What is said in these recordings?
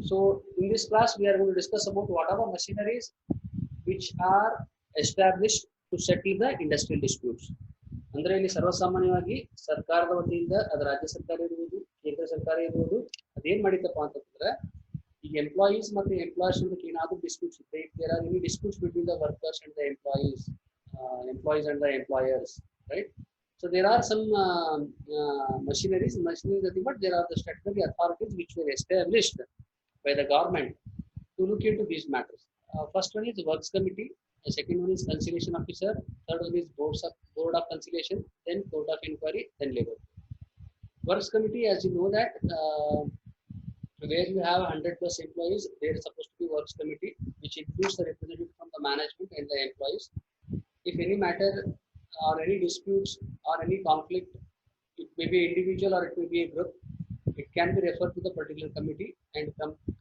So in this class, we are going to discuss about what are the machineries which are established to settle the industrial disputes. ಅಂದ್ರೆ ಇಲ್ಲಿ ಸರ್ವಸಾಮಾನ್ಯವಾಗಿ ಸರ್ಕಾರದ ವತಿಯಿಂದ ಅದು ರಾಜ್ಯ ಸರ್ಕಾರ ಇರುವುದು ಕೇಂದ್ರ ಸರ್ಕಾರ ಇರುವುದು ಅದೇನ್ ಮಾಡಿತಪ್ಪ ಅಂತಂದ್ರೆ ಈಗ ಎಂಪ್ಲಾಯೀಸ್ ಮತ್ತು ಎಂಪ್ಲಾಯರ್ಸ್ ಅಂತ ಏನಾದರೂ ಡಿಸ್ಪ್ಯೂಟ್ಸ್ ಇರುತ್ತೆ if there are any disputes between the workers and the employees and the employers, right? So there are some machineries nothing but there are the statutory authorities which were established by the government to look into these matters. First one is works committee, the second one is conciliation officer, third one is board of conciliation, then court of inquiry, then labor. Works committee, as you know that where you have 100 plus employees, there is supposed to be works committee which includes the representative from the management and the employees. If any matter or any disputes or any conflict, it may be individual or it may be a group, it can be referred to the particular committee, and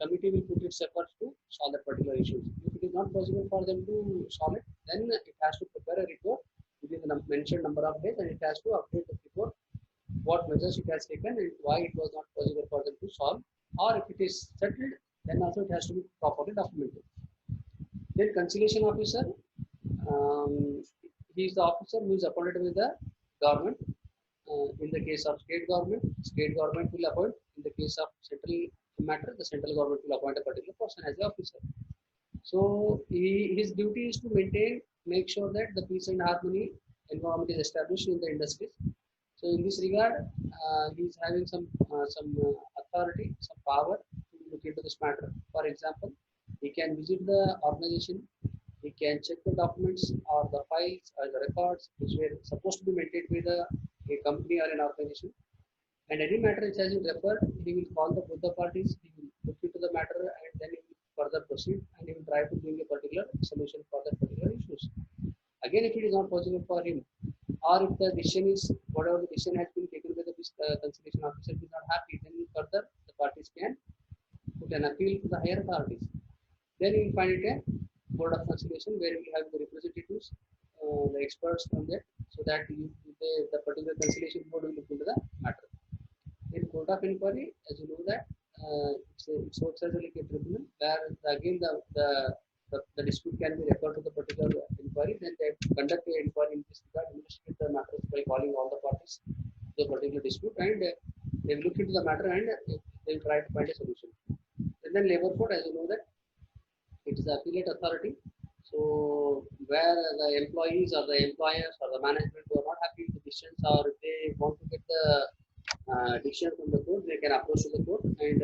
committee will put its efforts to solve that particular issues. If it is not possible for them to solve it, then it has to prepare a report within the mentioned number of days, and it has to update the report what measures it has taken and why it was not possible for them to solve. Or if it is settled, then also it has to be properly documented. Then conciliation officer, he is the officer who is appointed with the government. In the case of state government will appoint. In the case of central matter, the central government will appoint a particular person as the officer. So his duty is to make sure that the peace and harmony environment is established in the industries. So in this regard, he is having some authority, some power to look into this matter. For example, he can visit the organization, he can check the documents or the files or the records which were supposed to be maintained by a company or an organization. And any matter which has been referred, he will call both the parties, he will look into the matter, and then he will further proceed, and he will try to bring a particular solution for that particular issues. Again, if it is not possible for him, or if the decision is, whatever the decision has been taken by the conciliation officer is not happy, then further the parties can put an appeal to the higher authorities. Then you will find it a board of conciliation where we have the representatives, the experts from there, so that the particular conciliation board will look into the matter. In court of inquiry, as you know that it works as like a tribunal where again the dispute can be referred to the particular inquiry. Then they conduct an inquiry in this regard, investigate the matters by calling all the parties to the particular dispute, and they look into the matter and they will try to find a solution. And then labor court, as you know that it is the appellate authority. So where the employees or the employers or the management who are not happy with the decisions, or if they want to get the decision from the court, they can approach to the court, and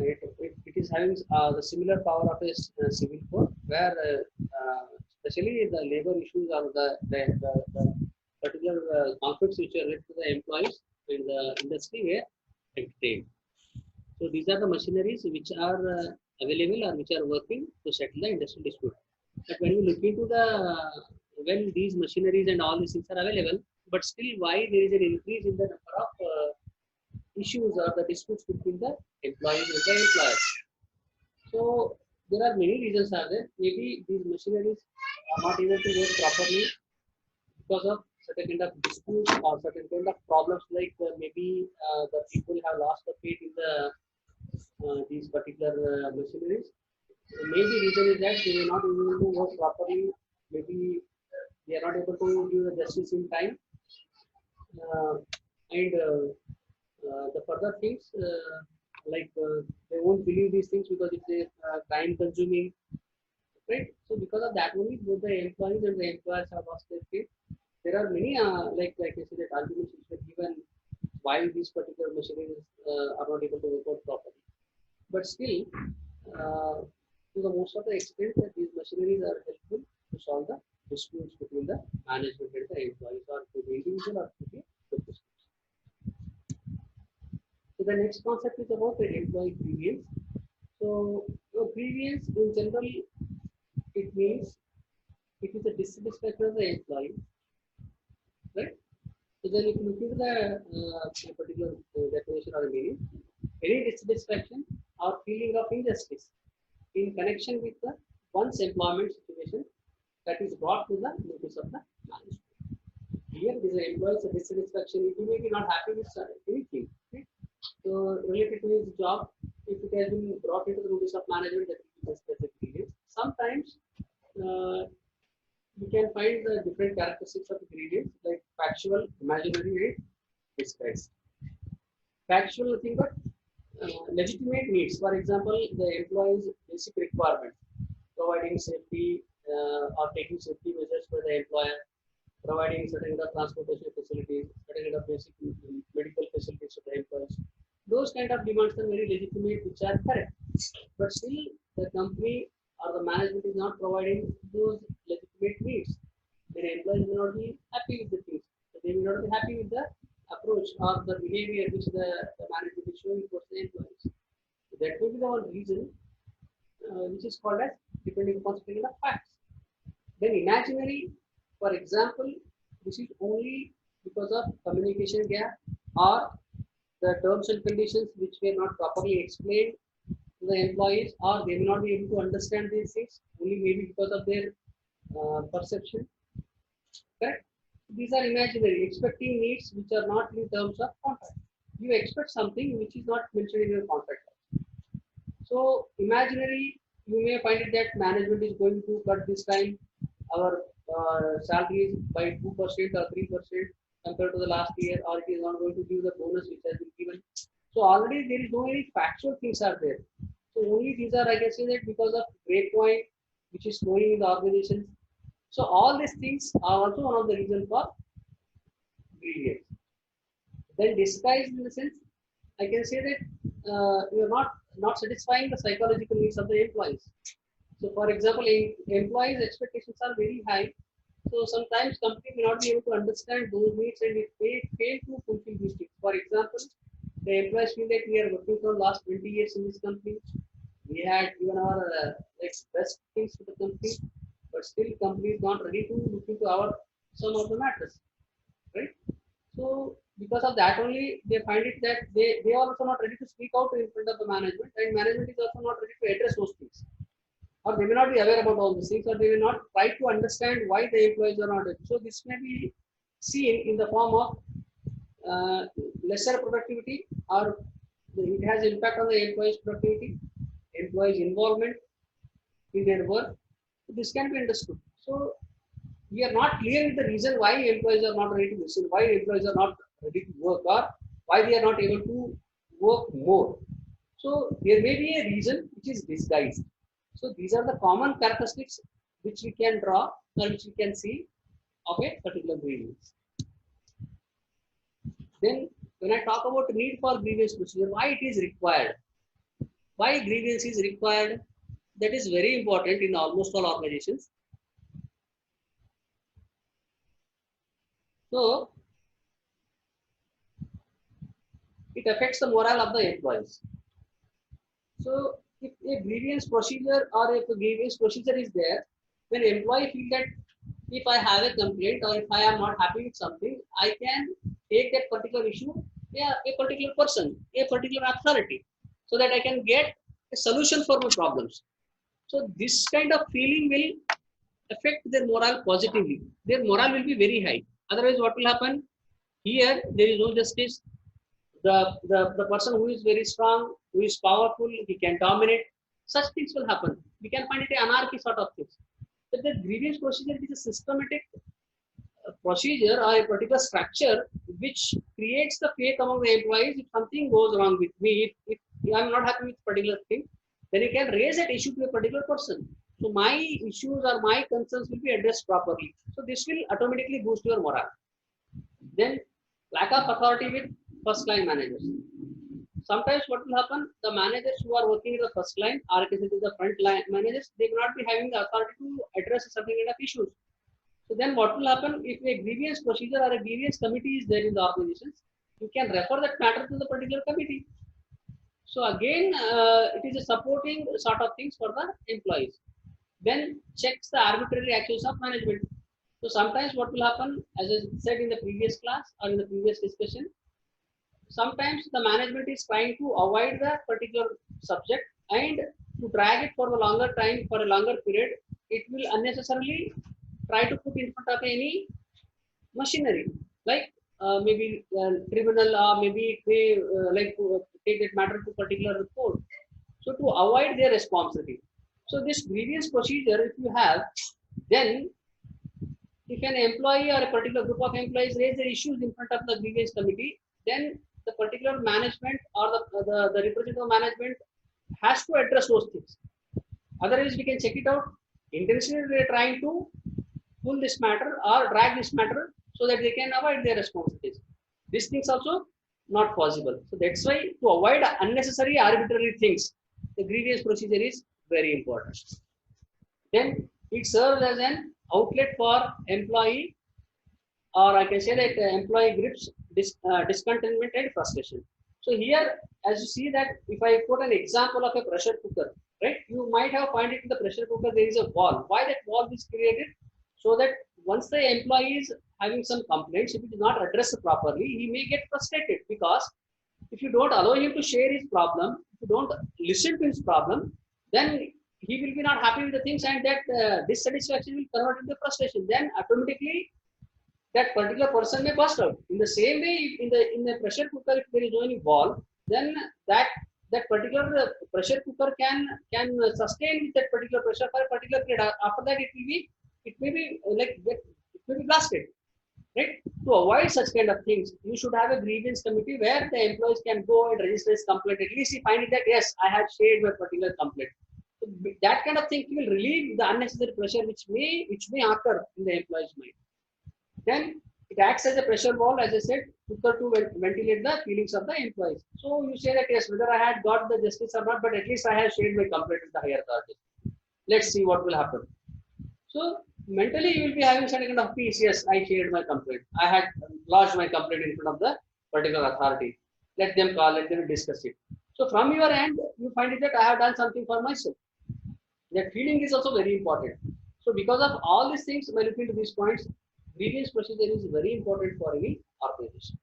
it is having the similar power of a civil court, where especially the labor issues or the particular conflicts which are related to the employees in the industry were entertained. So these are the machineries which are available or which are working to settle the industrial dispute. But when you look into when these machineries and all these things are available, but still why there is an increase in the number of issues or the disputes between the employees and the employers. So there are many reasons are there. Maybe these machineries are not able to work properly because of certain kind of disputes or certain kind of problems, like maybe the people have lost the faith in these particular machineries. Maybe reason is that they are not able to work properly. Maybe they are not able to give the justice in time, and the further things they won't believe these things because it's a time consuming, right? So because of that only both the employees and the employers have lost their faith. There are many like I said that arguments which were given why these particular machineries are not able to work out properly. But still, to the most of the extent that these machineries are helpful to solve the disputes between the management and the employees, or to the individual or to the group. So the next concept is about the employee grievance. So grievance in general, it means it is a dissatisfaction of the employee, right? So then if you look into the particular definition or meaning, any dissatisfaction or feeling of injustice in connection with one's employment situation that is brought to the notice of the management. Here, this employee's dissatisfaction, he may be not happy with anything. Right? So related to his job, if it has been brought into the notice of management, that will be considered as a grievance. Sometimes you can find the different characteristics of the grievance, like factual, imaginary, and disguised. Factual, nothing but legitimate needs. For example, the employee's basic requirements, providing safety or taking safety measures for the employer, providing certain kind of transportation facilities, certain kind of basic medical facilities for the employees. Those kind of demands are very legitimate, which are correct. But still, the company or the management is not providing those legitimate needs. Then employees may not be happy with the things. They may not be happy with the approach or the behavior which the management is showing towards the employees. So that will be the one reason which is called as depending upon certain of facts. Then imaginary, for example, this is only because of communication gap or the terms and conditions which were not properly explained to the employees, or they may not be able to understand these things only maybe because of their perception. Correct? These are imaginary, expecting needs which are not in terms of contract. You expect something which is not mentioned in your contract. So imaginary, you may find it that management is going to cut this time our salaries by 2% or 3% compared to the last year, or it is not going to give the bonus which has been given. So already there is no any factual things are there. So only these are, I can say that because of grapevine which is growing in the organization. So all these things are also one of the reasons for grievance. Then disguise in the sense, I can say that you are not satisfying the psychological needs of the employees. So for example, employees' expectations are very high. So sometimes company may not be able to understand those needs and it may fail to fulfill these needs. For example, the employees feel that we are working for last 20 years in this company. We had given our like best things to the company, but still company is not ready to look into our some of the matters, right? So because of that only, they find it that they are also not ready to speak out in front of the management, and management is also not ready to address those things. Or they may not be aware about all these things, or they will not try to understand why the employees are not ready. So this may be seen in the form of lesser productivity, or it has impact on the employees' productivity, employees' involvement in their work. So this can be understood. So we are not clear with the reason why employees are not ready to listen, why employees are not ready to work, or why they are not able to work more. So there may be a reason which is disguised. So these are the common characteristics which we can draw or which we can see of a particular grievance. Then when I talk about need for grievance procedure, why it is required? Why grievance is required? That is very important in almost all organizations. So it affects the morale of the employees. So if a grievance procedure or if a grievance procedure is there, then employee feel that if I have a complaint or if I am not happy with something, I can take that particular issue, a particular person, a particular authority, so that I can get a solution for my problems. So this kind of feeling will affect their morale positively. Their morale will be very high. Otherwise, what will happen? Here, there is no justice. The person who is very strong, who is powerful, he can dominate. Such things will happen. We can find it an anarchy sort of things. But the grievance procedure is a systematic procedure or a particular structure which creates the faith among the employees. If something goes wrong with me, if I am not happy with particular thing, then you can raise that issue to a particular person. So my issues or my concerns will be addressed properly. So this will automatically boost your morale. Then lack of authority with first line managers. Sometimes what will happen, the managers who are working in the first line or the front line managers, they will not be having the authority to address certain kind of issues. So then what will happen if a grievance procedure or a grievance committee is there in the organizations, you can refer that matter to the particular committee. So again, it is a supporting sort of things for the employees. Then checks the arbitrary actions of management. So sometimes what will happen, as I said in the previous class or in the previous discussion, sometimes the management is trying to avoid the particular subject and to drag it for a longer time, for a longer period, it will unnecessarily try to put in front of any machinery, like maybe criminal, or maybe it may like take that matter to particular court. So to avoid their responsibility. So this grievance procedure, if you have, then if an employee or a particular group of employees raise their issues in front of the grievance committee, then the particular management or the representative management has to address those things. Otherwise, we can check it out. Intentionally, they are trying to pull this matter or drag this matter so that they can avoid their responsibilities. These things also not possible. So that's why to avoid unnecessary arbitrary things, the grievance procedure is very important. Then it serves as an outlet for employee, or I can say like employee groups discontentment and frustration. So here, as you see that if I put an example of a pressure cooker, right, you might have find it in the pressure cooker there is a valve. Why that valve is created? So that once the employee is having some complaints, if it is not addressed properly, he may get frustrated, because if you don't allow him to share his problem, if you don't listen to his problem, then he will be not happy with the things, and that dissatisfaction will convert into frustration. Then automatically that particular person may burst out. In the same way, in the pressure cooker, if there is no any valve, then that particular pressure cooker can sustain with that particular pressure for a particular period. After that, it may be blasted. Right? To avoid such kind of things, you should have a grievance committee where the employees can go and register his complaint. At least he find it that yes, I have shared my particular complaint. So that kind of thing will relieve the unnecessary pressure which may occur in the employee's mind. Then it acts as a pressure valve, as I said, cooker to ventilate the feelings of the employees. So you say that yes, whether I had got the justice or not, but at least I have shared my complaint with the higher authority. Let's see what will happen. So mentally you will be having some kind of peace. Yes, I shared my complaint. I had lodged my complaint in front of the particular authority. Let them call, let them discuss it. So from your end, you find it that I have done something for myself. That feeling is also very important. So because of all these things, by looking to these points, grievance procedure is very important for any organization.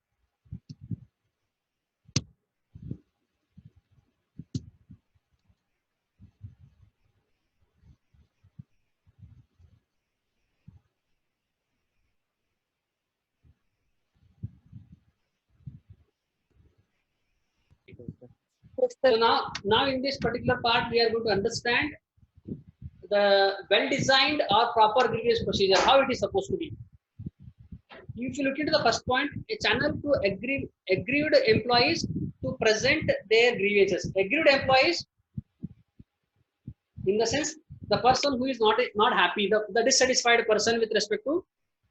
So now in this particular part, we are going to understand the well-designed or proper grievance procedure, how it is supposed to be. If you look into the first point, a channel to aggrieved employees to present their grievances. Aggrieved employees, in the sense, the person who is not happy, the dissatisfied person with respect to,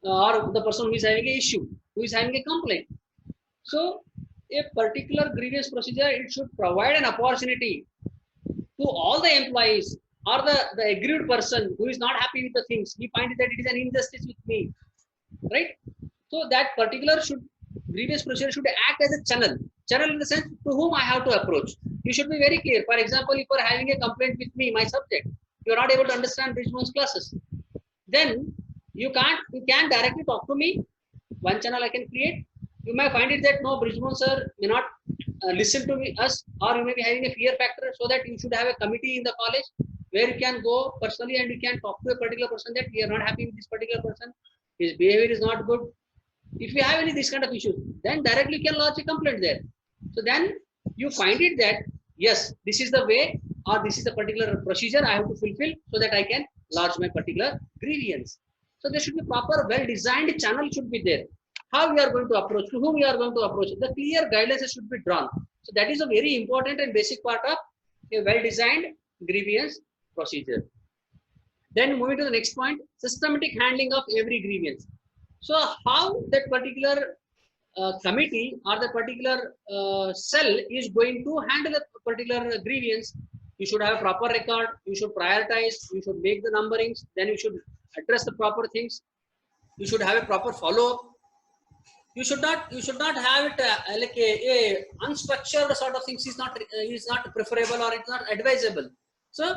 or the person who is having an issue, who is having a complaint. So a particular grievance procedure, it should provide an opportunity to all the employees or the aggrieved person who is not happy with the things. He finds that it is an injustice with me, right? So that particular grievance procedure should act as a channel. Channel in the sense to whom I have to approach. You should be very clear. For example, if you are having a complaint with me, my subject, you are not able to understand Bridgman's classes, then you can directly talk to me. One channel I can create. You may find it that no, Bridgman sir may not listen to us, or you may be having a fear factor, so that you should have a committee in the college where you can go personally and you can talk to a particular person that we are not happy with this particular person, his behavior is not good. If you have any this kind of issues, then directly you can lodge a complaint there. So then you find it that yes, this is the way, or this is the particular procedure I have to fulfill so that I can lodge my particular grievance. So there should be proper, well-designed channel should be there. How we are going to approach, to whom we are going to approach, the clear guidelines should be drawn. So that is a very important and basic part of a well-designed grievance procedure. Then moving to the next point, systematic handling of every grievance. So how that particular committee or the particular cell is going to handle a particular grievance, you should have a proper record, you should prioritize, you should make the numberings, then you should address the proper things, you should have a proper follow-up. You should not have it like a unstructured sort of things is not preferable, or it's not advisable. So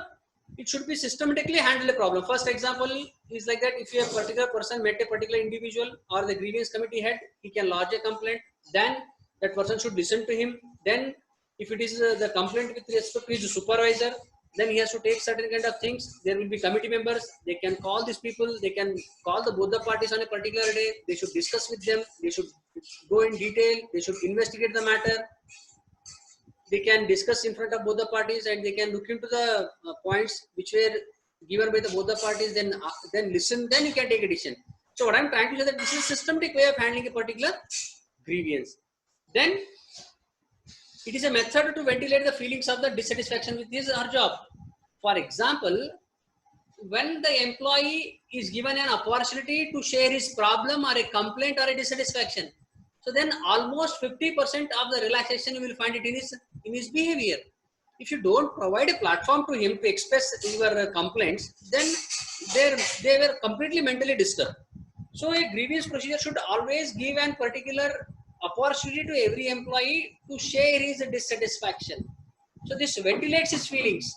it should be systematically handle a problem. First example is like that: if a particular person met a particular individual or the grievance committee head, he can lodge a complaint. Then that person should listen to him. Then if it is the complaint with respect to his supervisor, then he has to take certain kind of things. There will be committee members. They can call these people. They can call both the parties on a particular day. They should discuss with them. They should go in detail. They should investigate the matter. they can discuss in front of both the parties, and they can look into the points which were given by the both the parties, then listen, then you can take a decision. So what I'm trying to say that this is a systematic way of handling a particular grievance. Then it is a method to ventilate the feelings of the dissatisfaction with his or her job. For example, when the employee is given an opportunity to share his problem or a complaint or a dissatisfaction, so then almost 50% of the relaxation you will find it in his behavior. If you don't provide a platform to him to express your complaints, then they were completely mentally disturbed. So a grievance procedure should always give an particular opportunity to every employee to share his dissatisfaction. So this ventilates his feelings.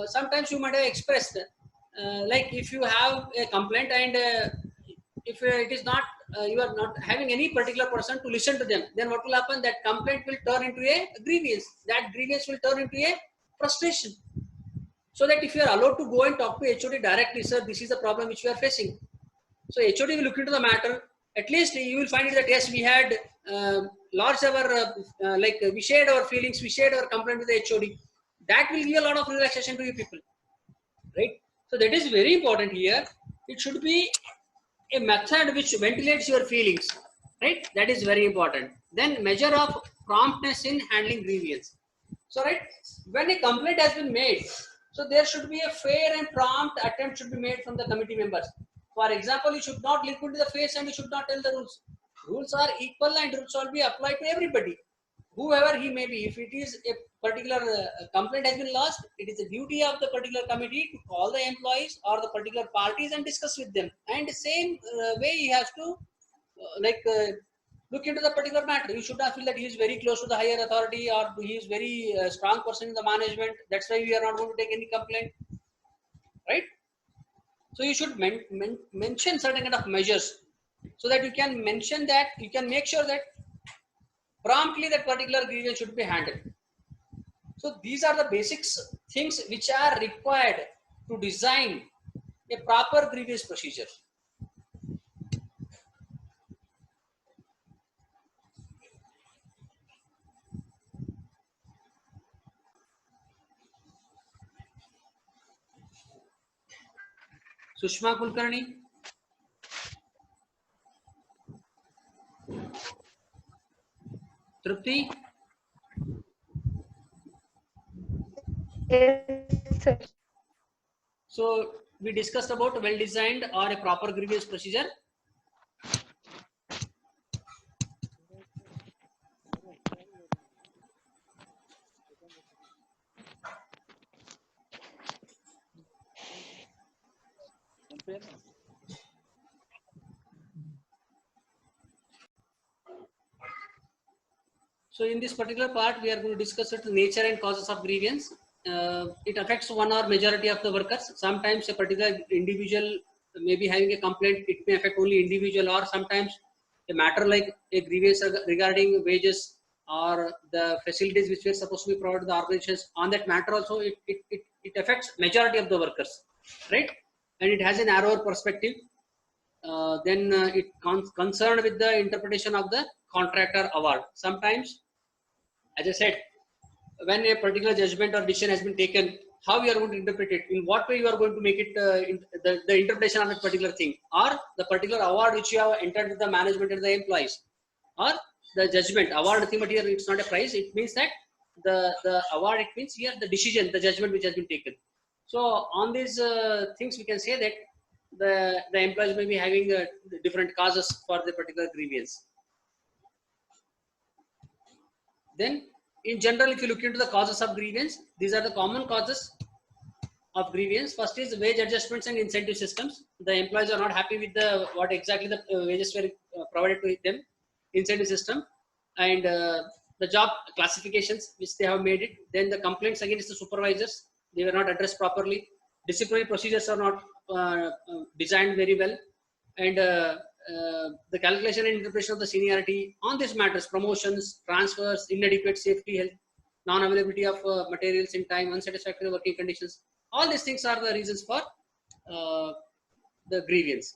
Sometimes you might have expressed, like if you have a complaint and if it is not, you are not having any particular person to listen to them, then what will happen? That complaint will turn into a grievance. That grievance will turn into a frustration. So that if you are allowed to go and talk to HOD directly, sir, this is the problem which we are facing. So HOD will look into the matter. At least you will find it that yes, we had large our like we shared our feelings, we shared our complaint with the HOD. That will give a lot of relaxation to you people, right? So that is very important here. It should be a method which ventilates your feelings, right? That is very important. Then measure of promptness in handling grievance. So right, when a complaint has been made, so there should be a fair and prompt attempt should be made from the committee members. For example, you should not look into the face and you should not tell the rules. Rules are equal and rules will be applied to everybody, whoever he may be. If it is a particular complaint has been lost, it is the duty of the particular committee to call the employees or the particular parties and discuss with them. And the same way he has to look into the particular matter. You should not feel that he is very close to the higher authority or he is very strong person in the management. That's why we are not going to take any complaint, right? So you should mention certain kind of measures so that you can mention that you can make sure that promptly that particular grievance should be handled. So these are the basics things which are required to design a proper grievance procedure. Sushma Kulkarni. Trupti. Yes, sir. So we discussed about well designed or a proper grievance procedure. So in this particular part, we are going to discuss the nature and causes of grievance. It affects one or majority of the workers. Sometimes a particular individual may be having a complaint. It may affect only individual, or sometimes a matter like a grievance regarding wages or the facilities which were supposed to be provided to the organizations. On that matter also, it affects majority of the workers, right? And it has a narrower perspective. Then it concerned with the interpretation of the contractor award. Sometimes, as I said, when a particular judgment or decision has been taken, how you are going to interpret it, in what way you are going to make it, the interpretation of a particular thing, or the particular award which you have entered with the management and the employees, or the judgment award. Nothing but here it's not a prize. It means that the award, it means here the decision, the judgment which has been taken. So on these things, we can say that the employees may be having different causes for the particular grievance. Then in general, if you look into the causes of grievance, these are the common causes of grievance. First is wage adjustments and incentive systems. The employees are not happy with the what exactly the wages were provided to them, incentive system, and the job classifications which they have made it. Then the complaints against the supervisors, they were not addressed properly. Disciplinary procedures are not designed very well, and the calculation and interpretation of the seniority on these matters, promotions, transfers, inadequate safety, health, non-availability of materials in time, unsatisfactory working conditions. All these things are the reasons for the grievance.